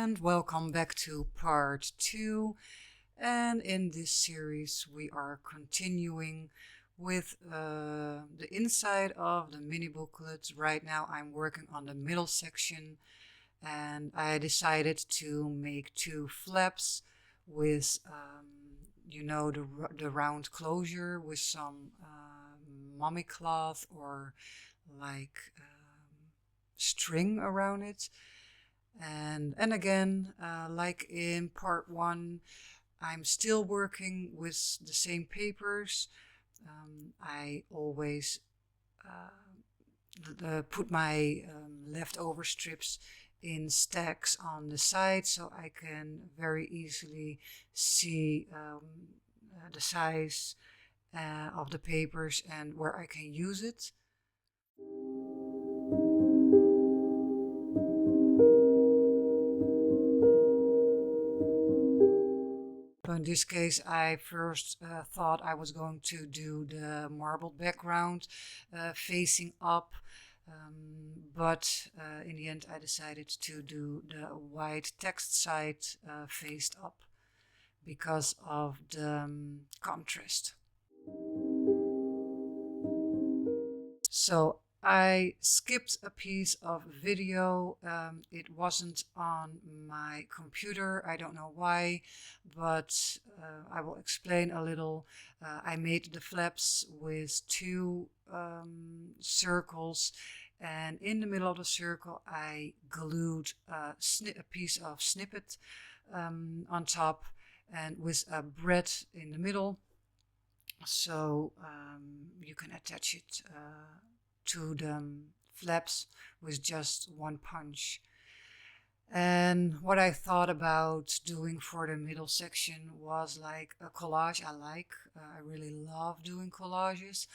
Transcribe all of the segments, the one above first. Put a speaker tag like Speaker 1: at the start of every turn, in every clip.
Speaker 1: and welcome back to part 2. And in this series we are continuing with the inside of the mini booklet. Right now I'm working on the middle section, and I decided to make 2 flaps with the round closure with some mummy cloth or like string around it. And again, like in part 1, I'm still working with the same papers. I always put my leftover strips in stacks on the side, so I can very easily see the size of the papers and where I can use it. So in this case, I first thought I was going to do the marbled background facing up, but in the end I decided to do the white text side faced up because of the contrast. So I skipped a piece of video. It wasn't on my computer. I don't know why, but I will explain a little. I made the flaps with 2 circles, and in the middle of the circle I glued a piece of snippet on top, and with a braid in the middle, so you can attach it to the flaps with just one punch. And what I thought about doing for the middle section was like a collage. I really love doing collages.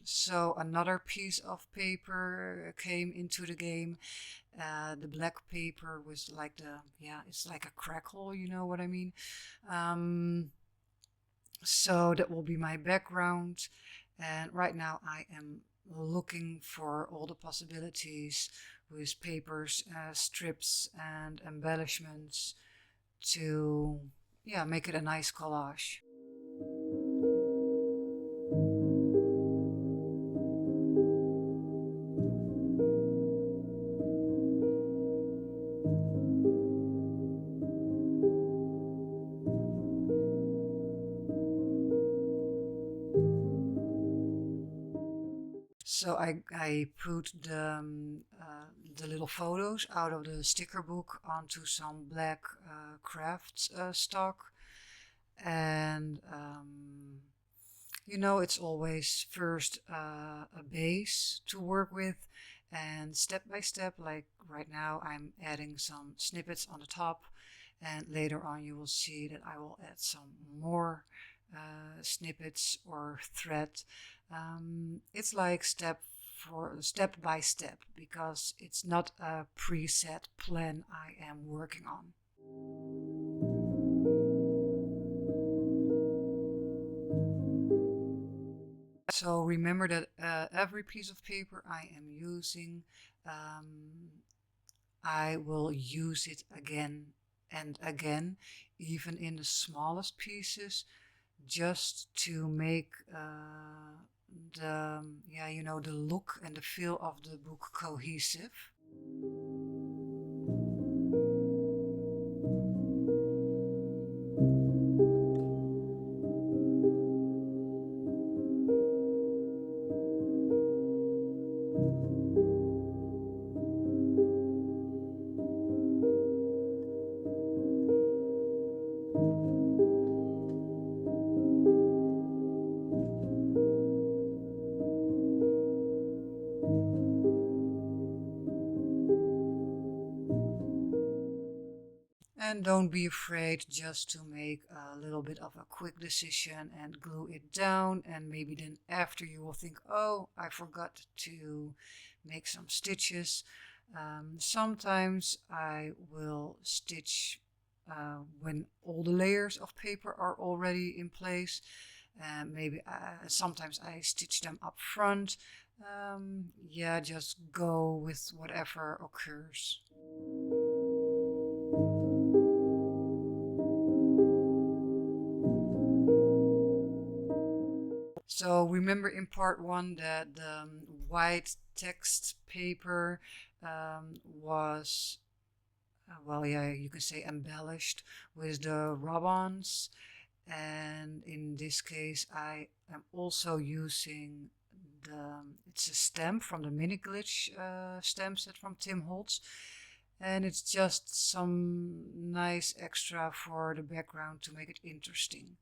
Speaker 1: So another piece of paper came into the game. The black paper was like it's like a crackle, you know what I mean? So that will be my background, and right now I am looking for all the possibilities with papers, strips and embellishments to make it a nice collage. So I put the little photos out of the sticker book onto some black craft stock, and it's always first a base to work with, and step by step, like right now I'm adding some snippets on the top, and later on you will see that I will add some more snippets or thread. It's like step by step, because it's not a preset plan I am working on. So remember that every piece of paper I am using, I will use it again and again, even in the smallest pieces, just to make the look and the feel of the book cohesive. And don't be afraid just to make a little bit of a quick decision and glue it down, and maybe then after you will think, oh, I forgot to make some stitches. Sometimes I will stitch when all the layers of paper are already in place. Maybe sometimes I stitch them up front. Just go with whatever occurs. So remember in part one that the white text paper was, well, yeah, you can say embellished with the rub-ons. And in this case, I am also using it's a stamp from the mini glitch stamp set from Holtz. And it's just some nice extra for the background to make it interesting.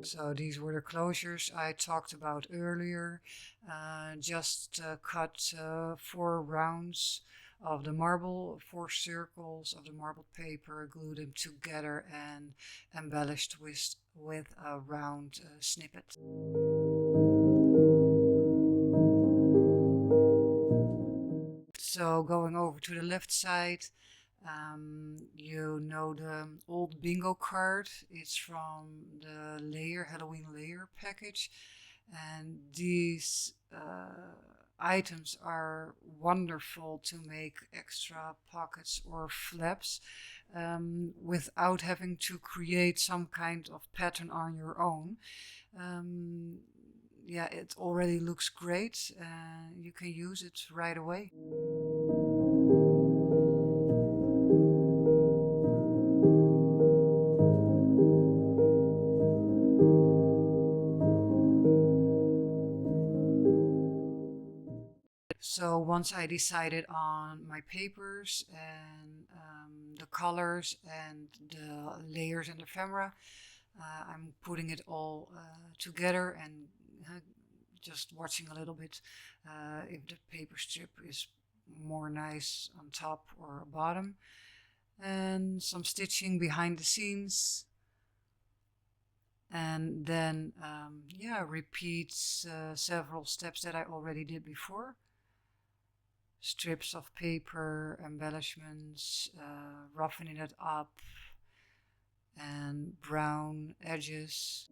Speaker 1: So these were the closures I talked about earlier. Just cut 4 rounds of the marble, 4 circles of the marbled paper, glued them together and embellished with a round snippet. So going over to the left side, you know the old bingo card. It's from the Halloween layer package, and these items are wonderful to make extra pockets or flaps without having to create some kind of pattern on your own. Yeah, it already looks great. You can use it right away. So once I decided on my papers and the colors and the layers and the ephemera, I'm putting it all together and just watching a little bit if the paper strip is more nice on top or bottom, and some stitching behind the scenes, and then yeah, repeat several steps that I already did before. Strips of paper, embellishments, roughing it up, and brown edges.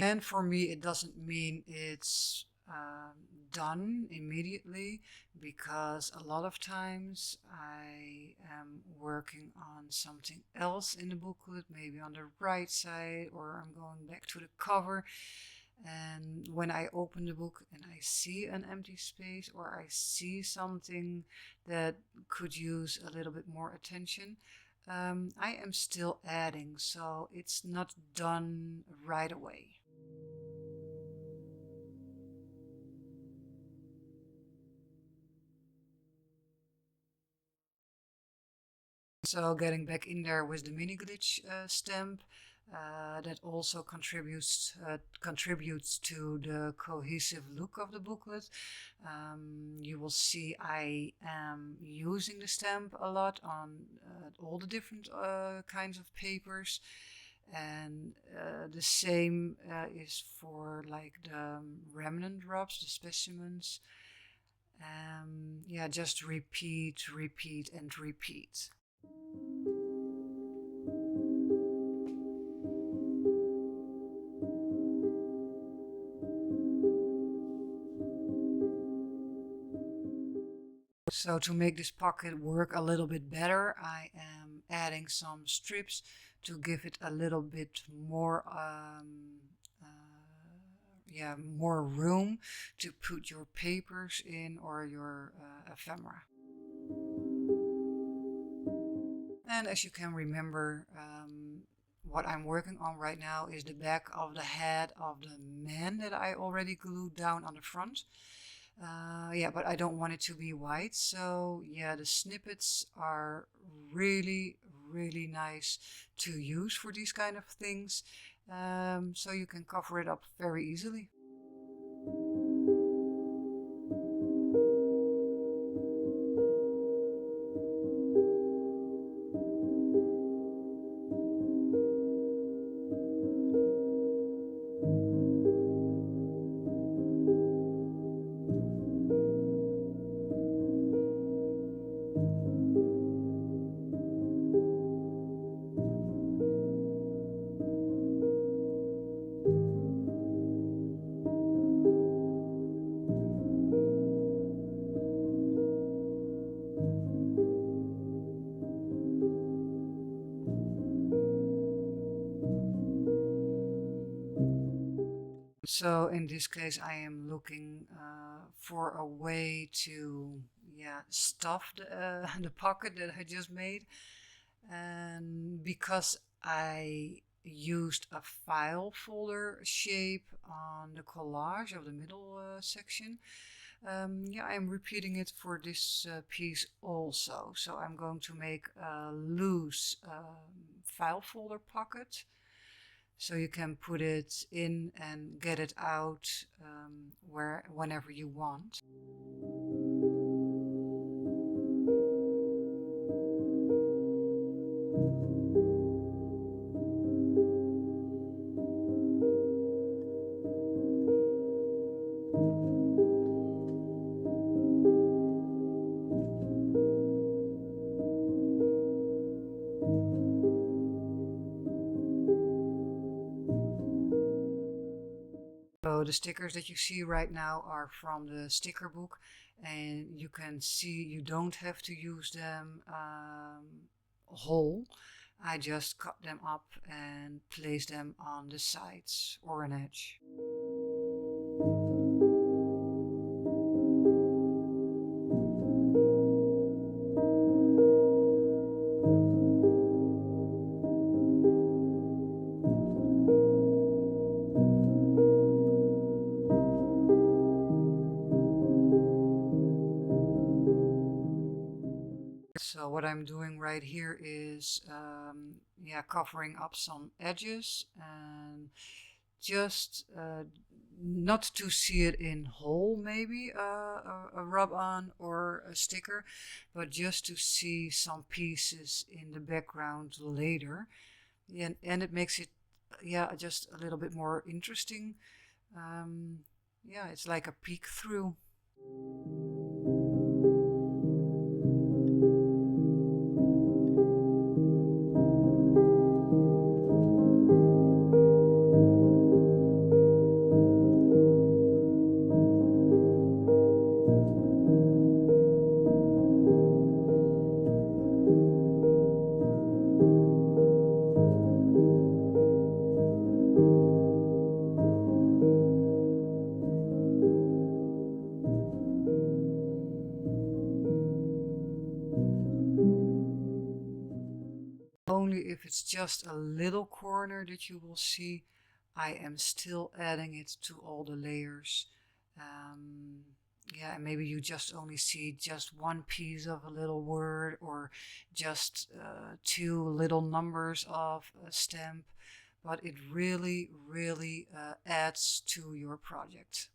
Speaker 1: And for me, it doesn't mean it's done immediately, because a lot of times I am working on something else in the booklet, maybe on the right side, or I'm going back to the cover. And when I open the book and I see an empty space, or I see something that could use a little bit more attention, I am still adding, so it's not done right away. So getting back in there with the mini glitch stamp, that also contributes to the cohesive look of the booklet. You will see I am using the stamp a lot on all the different kinds of papers, and the same is for like the remnant drops, the specimens. Yeah, just repeat, repeat, and repeat. So to make this pocket work a little bit better, I am adding some strips to give it a little bit more yeah, more room to put your papers in, or your ephemera. And as you can remember, what I'm working on right now is the back of the head of the man that I already glued down on the front. Yeah, but I don't want it to be white, so yeah, the snippets are really nice to use for these kind of things. so you can cover it up very easily. So in this case, I am looking for a way to, yeah, stuff the pocket that I just made. And because I used a file folder shape on the collage of the middle section, yeah, I'm repeating it for this piece also. So I'm going to make a loose file folder pocket, so you can put it in and get it out whenever you want. So the stickers that you see right now are from the sticker book, and you can see you don't have to use them whole. I just cut them up and place them on the sides or an edge. So what I'm doing right here is yeah, covering up some edges and just not to see it in whole, maybe a rub-on or a sticker, but just to see some pieces in the background later. And it makes it, yeah, just a little bit more interesting. Yeah, it's like a peek through. Only if it's just a little corner that you will see, I am still adding it to all the layers. Yeah, and maybe you just only see just one piece of a little word or just two little numbers of a stamp, but it really, really adds to your project.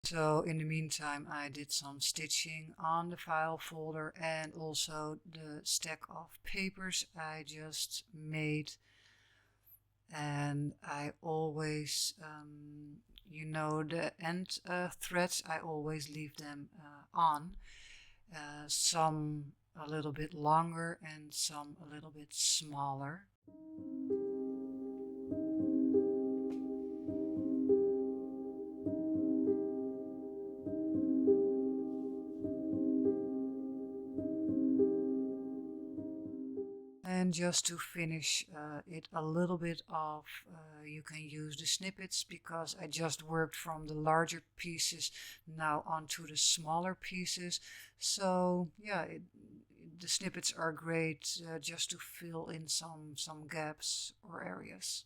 Speaker 1: So in the meantime, I did some stitching on the file folder and also the stack of papers I just made. And I always, you know, the end threads, I always leave them on. Some a little bit longer and some a little bit smaller. And And just to finish it a little bit off, you can use the snippets, because I just worked from the larger pieces now onto the smaller pieces. So yeah, the snippets are great just to fill in some gaps or areas.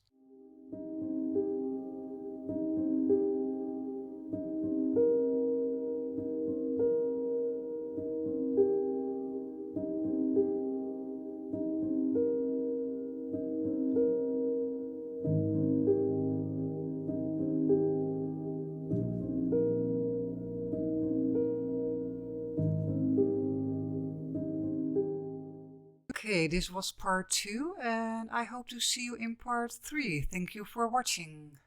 Speaker 1: Okay, this was part 2, and I hope to see you in part 3. Thank you for watching.